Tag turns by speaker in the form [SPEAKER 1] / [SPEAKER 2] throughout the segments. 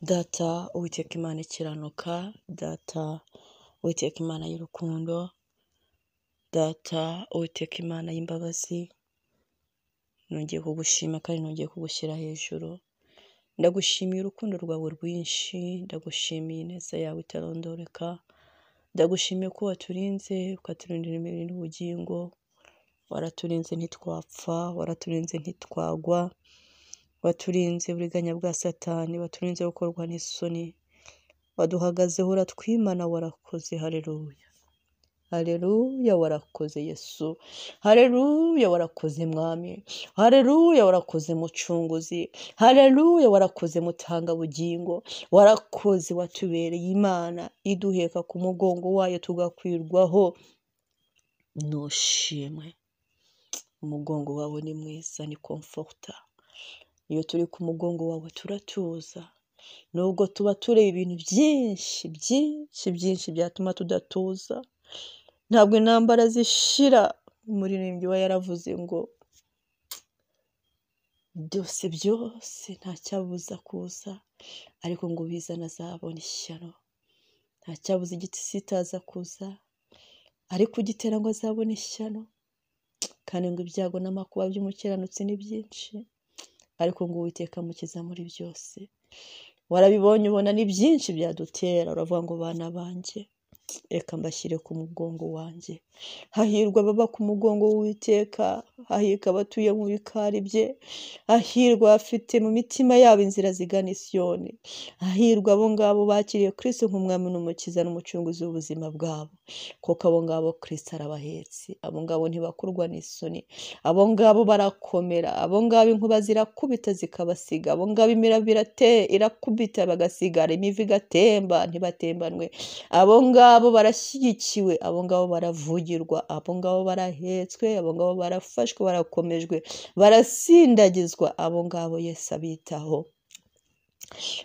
[SPEAKER 1] Data Uwiteka Imana ikiranuka, Data Uwiteka Imana y'urukundo, Data Uwiteka Imana y'imbabazi, nongeye kugushima kandi nongeye kugushyira hejuru. Ndagushimiye urukundo rwawe rwinshi, ndagushimiye ineza yawe itarondoreka, ndagushimiye ko waturinze ukaturindira imibiri n'ubugingo, waraturinze ntitwapfa, waraturinze ntitwagwa, waturinze uburiganya bwa Satani, waturinze gukorwa n'isoni, waduhagazeho uratwimana, warakoze. Haleluya, haleluya, warakoze Yesu, haleluya, warakoze Mwami, haleluya, warakoze Mucunguzi, haleluya, warakoze Mutanga bugingo, warakoze, watubereye Imana iduheka ku mugongo wayo tugakwirwaho. Nushimwe, umugongo wawe ni mwiza, ni comforta. Iyo turi ku mugongo wawe turatuza, nubwo tuba tureba ibintu byinshi byatuma tudatuza. Ntabwo intambara zishira. Umuririmbyi we yaravuze ngo byose ntacyabuza kuza, ariko ngo bizana azabona ishyano. Ntacyabuza igiti sitaza kuza, ariko ugitera ngo azabona ishyano. Kandi ngo ibyago n'amakuba by'umukiranutsi ni byinshi, ariko ngo Uwiteka amukiza muri byose. Warabibonye ubona ni byinshi byadutera, uravuga ngo bana banjye reka mbashyire ku mugongo wanjye. Hahirwa ababa ku mugongo w'Uwiteka, hahirwa abatuye mu bikari bye, hahirwa abafite mu mitima yabo inzira zigana i Siyoni, hahirwa abo ngabo bakiriye Kristo nk'umwami n'umukiza n'umucunguzi w'ubuzima bwabo, kuko abo ngabo Kristo arabahetse. Abo ngabo ntibakorwa n'isoni, abo ngabo barakomera, abo ngabo inkuba zirakubita zikabasiga, abo ngabo imiraba irakubita bagasigara, imivu igatemba ntibatembanwe. Abo ngabo barashyigikiwe, abo ngabo baravugirwa, abo ngabo barahetswe, abo ngabo barafashwe, barakomejwe, barasindagizwa. Abo ngabo Yesu abitaho.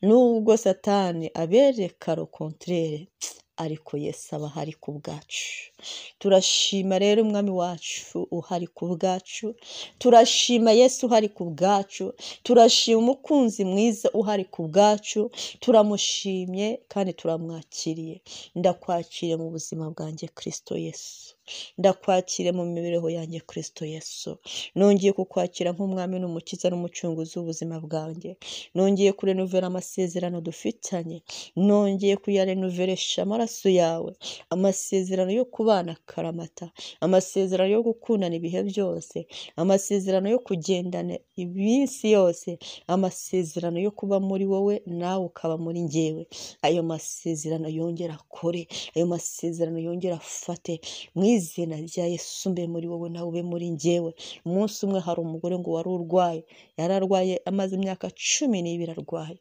[SPEAKER 1] Nubwo Satani abereka le contraire, ariko Yesu aba ahari ku bwacu. Turashima rero umwami wacu uhari ku bwacu, turashima Yesu uhari ku bwacu, turashima umukunzi mwiza uhari ku bwacu, turamushimye kandi turamwakiriye. Ndakwakiriye mu buzima bwanjye Kristo Yesu, ndakwakiriye mu mibereho yanjye Kristo Yesu. Nongeye kukwakira nk'umwami n'umukiza n'umucunguzi w'ubuzima bwanjye. Nongeye kurenovera amasezerano dufitanye, nongeye kuyarenovesha amaraso yawe, amasezerano yo kubana karamata, amasezerano yo gukundana ibihe byose, amasezerano yo kugendana iminsi yose, amasezerano yo kuba muri wowe nawe ukaba muri njyewe. Ayo masezerano yongera akore, ayo masezerano yongera afate mu izina rya Yesu. Mbe muri wowe nawe ube muri njyewe. Umunsi umwe hari umugore ngo wari urwaye, yararwaye amaze imyaka 12 arwaye.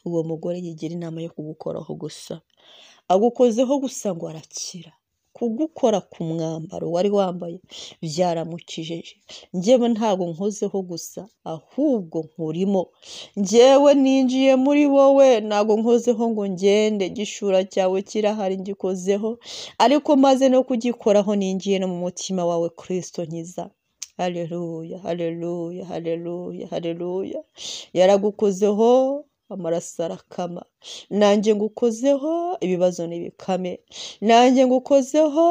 [SPEAKER 1] Uwo mugore yigira inama yo kugukoraho gusa, agukozeho gusa ngo arakira. Kugukora ku mwambaro wari wambaye byaramukijije. Njyewe ntago nkozeho gusa, ahubwo nkurimo. Njyewe ninjiye muri wowe, ntago nkozeho ngo ngende, gishura cyawe kirahari ngikozeho, ariko maze no kugikoraho ninjiye no mu mutima wawe Kristo nkiza. Haleluya, haleluya, haleluya, haleluya. Yaragukozeho amaraso arakama, nanjye ngukozeho ibibazo n'ibikame, nanjye ngukozeho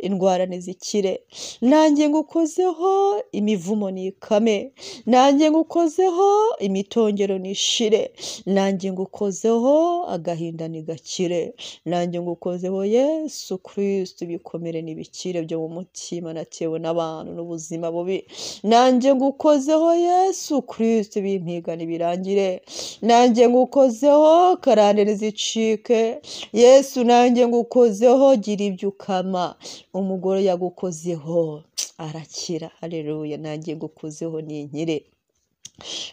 [SPEAKER 1] indwara n'izikire, nanjye ngukozeho imivumo n'ikame, nanjye ngukozeho imitongero n'ishire, nanjye ngukozeho agahinda n'igakire, nanjye ngukozeho Yesu Kristo ibikomere n'ibikire byo mu mutima natewe n'abantu n'ubuzima bubi. Nanjye ngukozeho Yesu Kristo ibimpiga n'ibirangire, nanjye ngukozeho karande n'izicike. Yesu nanjye ngukozeho gira ibyo ukama. Umugore yagukozeho arakira. Haleluya. Nanjye ngukozeho ninkire,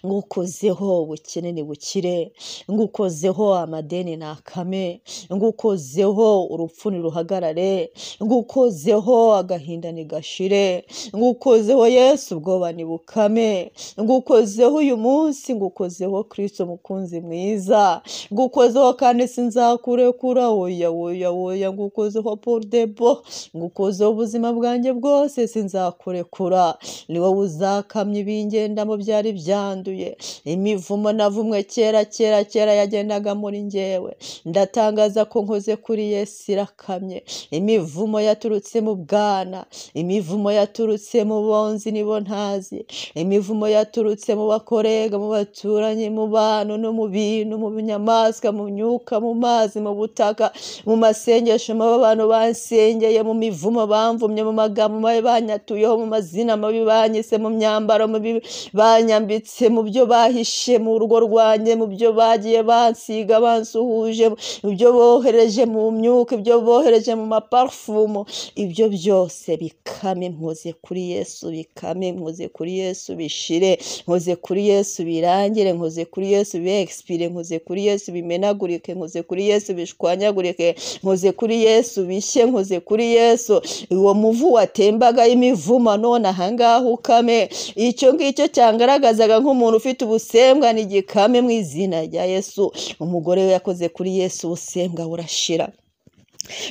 [SPEAKER 1] ngukozeho ubukene n'ibukire, ngukozeho amadeni nakame, ngukozeho urupfu niruhagarare, ngukozeho agahinda nigashire, ngukozeho Yesu ubwoba nibukame, ngukozeho uyu munsi, ngukozeho Kristo mukunzi mwiza, ngukozeho kandi sinzakurekura. Oya oya oya, ngukozeho pour de bon, ngukozeho ubuzima bwanjye bwose sinzakurekura. Ni wowe uzakamya ibingendamo byari bya byanduye, imivumo navumwe kera yagendaga muri njyewe, ndatangaza ko nkoze kuri Yesu irakamye. Imivumo yaturutse mu bwana, imivumo yaturutse mu bonzi nibo ntazi, imivumo yaturutse mu bakorega, mu baturanyi, mu bantu no mu bintu, mu nyamaswa, mu myuka, mu mazi, mu butaka, mu masengesho abantu bansengeye, mu mivumo bamvumye, mu magambo mabi banyatuyeho, mu mazina mabi banyise, mu myambaro mabi banyambitse, mu byo bahishe mu rugo rwanjye, mu byo bagiye bansiga bansuhuje, mu byo bohereje mu myuka, ibyo bohereje mu maparufumu, ibyo byose bikame. Nkoze kuri Yesu bikame, nkoze kuri Yesu bishire, nkoze kuri Yesu birangire, nkoze kuri Yesu biexpire, nkoze kuri Yesu bimenagurike, nkoze kuri Yesu bishwanyagurike, nkoze kuri Yesu bishye, nkoze kuri Yesu uwo muvu watembaga imivuma none ahangaha ukame. Icyo ngicyo cyangaragazaga nk'umuntu ufite ubusembwa n'igikame mu izina rya Yesu. Umugore we yakoze kuri Yesu, ubusembwa burashira.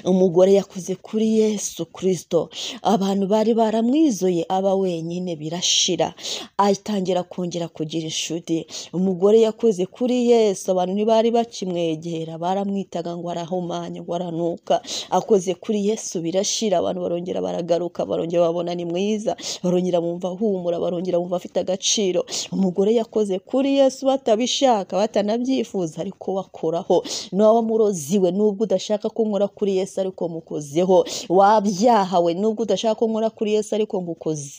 [SPEAKER 1] Umugore yakoze kuri Yesu Kristo, abantu bari baramwizoye aba wenyine birashira, atangira kongera kugira inshuti. Umugore yakoze kuri Yesu, abantu ntibari bakimwegera, baramwitaga ngo arahumanye, ngo aranuka. Akoze kuri Yesu birashira, abantu barongera baragaruka, barongera babona ni mwiza, barongera bumva humura, barongera bumva afite agaciro. Umugore yakoze kuri Yesu batabishaka, batanabyifuza, ariko wakoraho. Nawe muroziwe, nubwo udashaka ko nkora kuri Yesu ariko mukozeho. Wabyahawe, nubwo udashaka ko nkora kuri Yesu ariko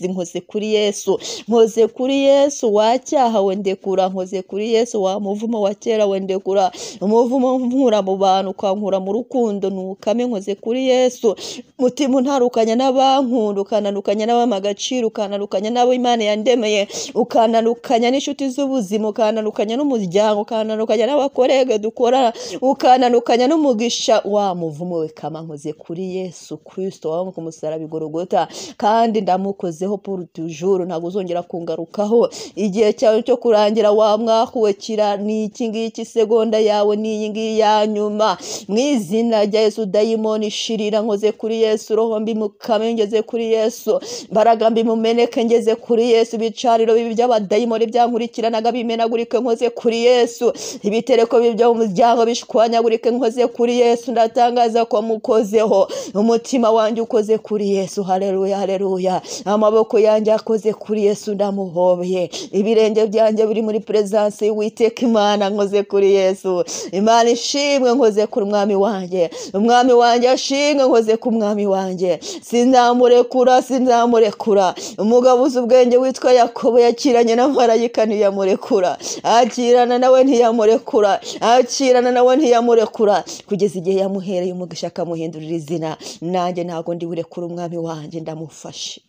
[SPEAKER 1] nkoze kuri Yesu. Nkoze kuri Yesu, wacyahawe ndekura. Nkoze kuri Yesu, wa muvumo wa kera we ndekura. Umuvumo nkura mu bantu ukankura mu rukundo nukame. Nkoze kuri Yesu, mutima untarukanya n'abankunda, ukananukanya n'abamagaciro, ukananukanya n'abo Imana yandemeye, ukananukanya n'inshuti z'ubuzima, ukananukanya n'umuryango, ukananukanya n'abakorege dukorana, ukananukanya n'umugisha. Wa muvumo we kama. Nkoze kuri Yesu Kristo wawe ku musaraba i Golgotha, kandi ndamukozeho pour toujours, ntabwo uzongera kungarukaho. Igihe cyawe cyo kurangira wa mwakuwe kira ni iki ngiki, segonda yawe ni iyi ngiyi ya nyuma. Mu izina rya Yesu dayimoni shirira. Nkoze kuri Yesu, roho mbi mukame ngeze kuri Yesu, mbaraga mbi mumeneke ngeze kuri Yesu, bicariro bibi by'abadayimoni byankurikiranaga bimenagurike. Nkoze kuri Yesu, ibitereko bibi byo mu muryango bishwanyagurike. Nkoze kuri Yesu, ndatangaza ko mukozeho. Umutima wanjye ukoze kuri Yesu. Haleluya, haleluya. Amaboko yanjye akoze kuri Yesu, ndamuhobeye. Ibirenge byanjye biri muri presence y'Uwiteka Imana. Nkoze kuri Yesu. Imana ishimwe. Nkoze kuri umwami wanjye, umwami wanjye ashimwe. Nkoze ku mwami wanjye, sinzamurekura, sinzamurekura. Umugabo uzi ubwenge witwa Yakobo yakiranye na marayika ntiyamurekura, akirana nawe ntiyamurekura, akirana nawe ntiyamurekura, kugeza igihe yamuhereye umugisha akamuhindurira izina. Nanjye ntago ndi burekura umwami wanjye, ndamufashe,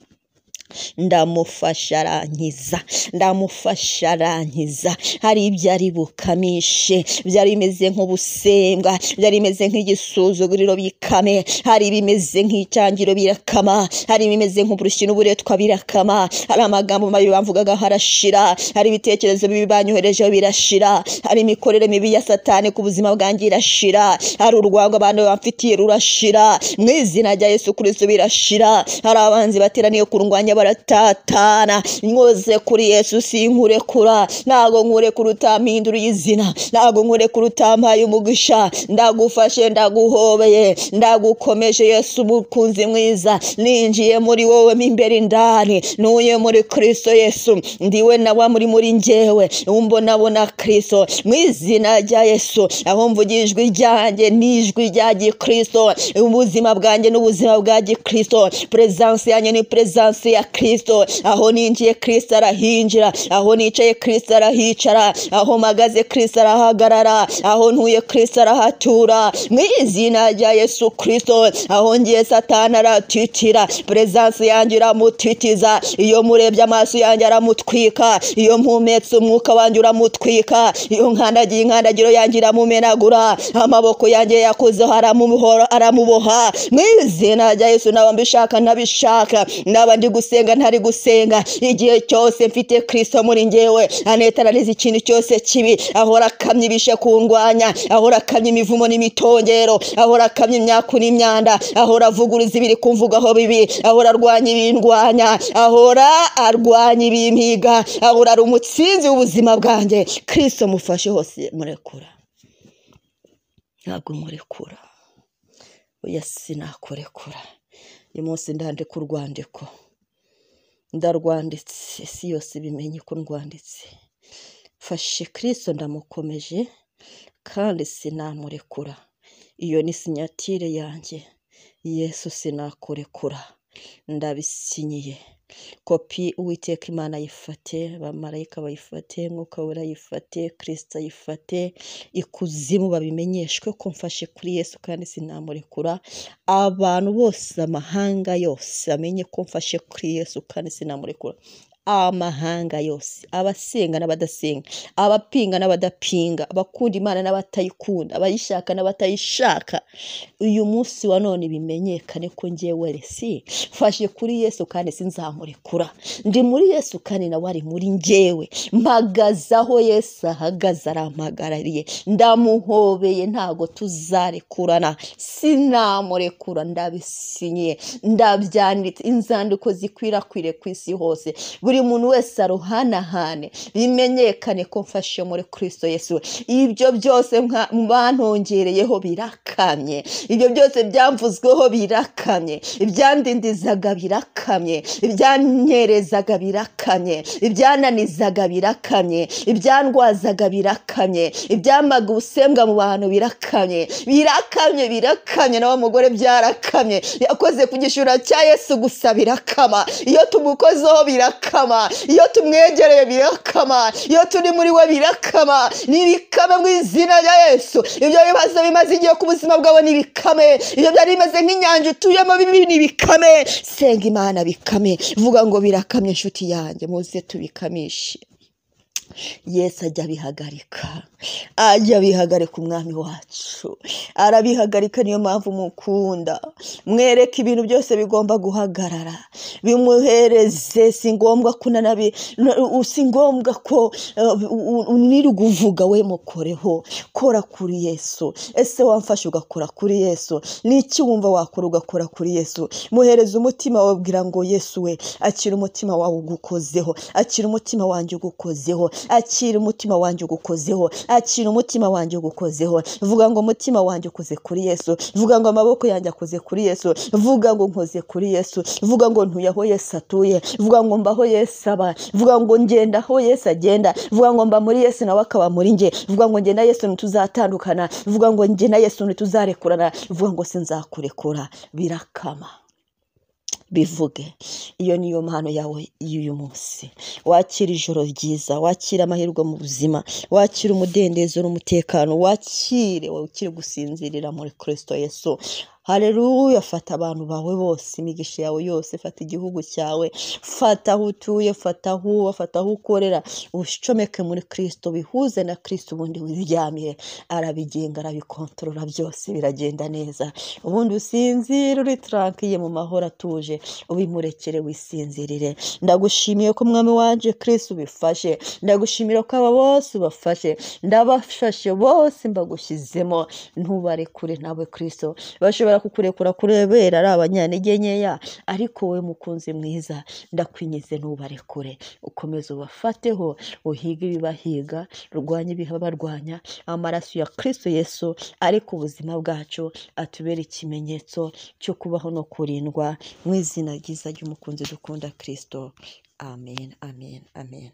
[SPEAKER 1] ndamufasha arankiza, ndamufasha arankiza. Hari ibyari bukamishe, byari bimeze nk'ubusembwa, byari bimeze nk'igisuzuguriro bikame, hari bimeze nk'icyangiro birakama, hari bimeze nk'uburushyi n'uburetwa birakama, hari amagambo mabi bamvugaga harashira, hari ibitekerezo bibi banyoherejeho birashira, hari imikorere mibi ya Satani ku buzima bwanjye irashira, hari urwango abantu bamfitiye rurashira. Mu izina rya Yesu Kristo birashira. Hari abanzi bateraniye kurungwanya baratatana. Nkoze kuri Yesu, sinkurekura, ntago nkurekura utampinduriye izina, ntago nkurekura utampaye umugisha. Ndagufashe, ndaguhobeye, ndagukomeje Yesu mukunzi mwiza. Ninjiye muri wowe mimbere indani, nuye muri Kristo Yesu, ndiwe nawe muri njyewe, umbonabona Kristo. Mu izina rya Yesu, aho mvugijwe ryanjye nijwi rya Kristo, ubuzima bwanjye n'ubuzima bwa Kristo, presence yanjye ni presence ya Kristo. Aho ninjiye Kristo arahinjira, aho nicaye Kristo arahicara, aho magaze Kristo arahagarara, aho ntuye Kristo arahatura. Mu izina rya Yesu Kristo, aho ngiye Satani aratitira, presence yanjye iramutitiza. Iyo murebye amaso yanjye aramutwika, iyo mpumetse umwuka wanjye uramutwika, iyo nkandagiye inkandagiro yanjye iramumenagura, amaboko yanjye yakozeho aramuboha. Mu izina rya Yesu, naba mbishaka nabishaka, naba ndi gusenga ntari gusenga, igihe cyose mfite Kristo muri njyewe anetaraniza ikintu cyose kibi, ahora akamya ibishe kundwanya, ahora akamya imivumo n'imitongero, ahora akamya imyaku n'imyanda, ahora avuguruza ibiri kumvugaho bibi, ahora arwanya ibindwanya, ahora arwanya ibimpiga, ahora ari umutsinzi w'ubuzima bwanjye. Kristo mufashe hose murekura, ntabwo murekura, oya sinakurekura. uyu munsi ndandika urwandiko, ndarwanditse isi yose bimenye ko ndwanditse. Fashe Kristo ndamukomeje kandi sinamurekura, iyo ni sinyatire yanjye. Yesu sinakurekura, ndabisinyiye. Kopi Uwiteka Imana yifate, abamarayika bayifate, Mwuka Wera yifate, Kristo yifate, ikuzimu babimenyeshwe ko mfashe kuri Yesu kandi sinamurekura. Abantu bose, amahanga yose amenye ko mfashe kuri Yesu kandi sinamurekura. Amahanga yose, abasenga n'abadasenga, abapinga n'abadapinga, abakunda Imana n'abatayikunda, abayishaka n'abatayishaka, uyu munsi wa none bimenyekane ko njyewe si fashe kuri Yesu kandi sinzamurekura. Ndi muri Yesu kandi nawe ari muri njyewe, mpagazaho Yesu ahagaze arampagarariye, ndamuhobeye, ntago tuzarekurana, sinamurekura. Ndabisinyiye, ndabyanditse, inzandiko zikwirakwire ku isi hose, buri muntu wese aruhanahane, bimenyekane ko mfashe muri Kristo Yesu. Ibyo byose bantongereyeho birakamye, ibyo byose byamvuzweho birakamye, ibyandindizaga birakamye, ibyanyerezaga birakamye, ibyananizaga birakamye, ibyandwazaga birakamye, ibyamaga ubusembwa mu bantu birakamye, birakamye, birakamye. Nawe mugore byarakamye, yakoze ku gishura cya Yesu gusa birakama, iyo tumukozeho birakama, iyo tumwegereye birakama, iyo turi muri we birakama. Nibikame mu izina rya Yesu. Ibyo bibazo bimaze igihe ku buzima bwawe nibikame, ibyo byari bimeze nk'inyanja utuyemo bibi nibikame. Senga Imana bikame, vuga ngo birakamye inshuti yanjye, muze tubikamishe. Yesu ajya bihagarika, umwami wacu arabihagarika. Niyo mpamvu mukunda, mwereke ibintu byose bigomba guhagarara, bimuhereze. Si ngombwa kunanabi, si ngombwa ko uniri kuvuga, we mukoreho, kora kuri Yesu. Ese wamfashe ugakora kuri Yesu? Niki wumva wakora ugakora kuri Yesu? Muhereze umutima wawe, bwira ngo Yesu we, akira umutima wawe ugukozeho, akira umutima wanjye ugukozeho, akira umutima wanjye ugukozeho, akira umutima wanjye ugukozeho. Vuga ngo umutima wanjye ukoze kuri Yesu, vuga ngo amaboko yanjye akoze kuri Yesu, vuga ngo nkoze kuri Yesu, vuga ngo ntuye aho Yesu atuye, vuga ngo mbaho Yesu aba, vuga ngo ngenda aho Yesu agenda, vuga ngo mba muri Yesu nawe akaba muri nge, vuga ngo nge na Yesu ntituzatandukana, vuga ngo nge na Yesu ntituzarekurana, vuga ngo sinzakurekura. Birakama, bivuge. Iyo niyo mpano yawe y'uyu munsi. Wakira ijoro ryiza, wakira amahirwe mu buzima, wakira umudendezo n'umutekano, wakire, ukire gusinzirira muri Kristo Yesu. Haleluya. Fata abantu bawe bose, imigisha yawe yose, fata igihugu cyawe, fata aho utuye, fata aho ukorera, ushomeke muri Kristo, bihuze na Kristo, ubundi wiryamire. Arabigenga, arabikontorora, byose biragenda neza. Ubundi usinzire uri tranquille mu mahoro atuje, ubimurekere wisinzirire. Ndagushimiye ko mwami wanje Kristo ubifashe, ndagushimira ko aba bose ubafashe, ndabafashe bose mbagushyizemo, ntubarekure nawe Kristo. Bashobora kukurekura kurebera ari abanyantege nkeya, ariko we mukunzi mwiza, ndakwinyize ntubarekure, ukomeze ubafateho, uhige ibibahiga, rwanya ibibabarwanya. Amaraso ya Kristo Yesu ariko ubuzima bwacu atubera ikimenyetso cyo kubaho no kurindwa, mu izina ryiza ry'umukunzi dukunda Kristo. Amen, amen, amen.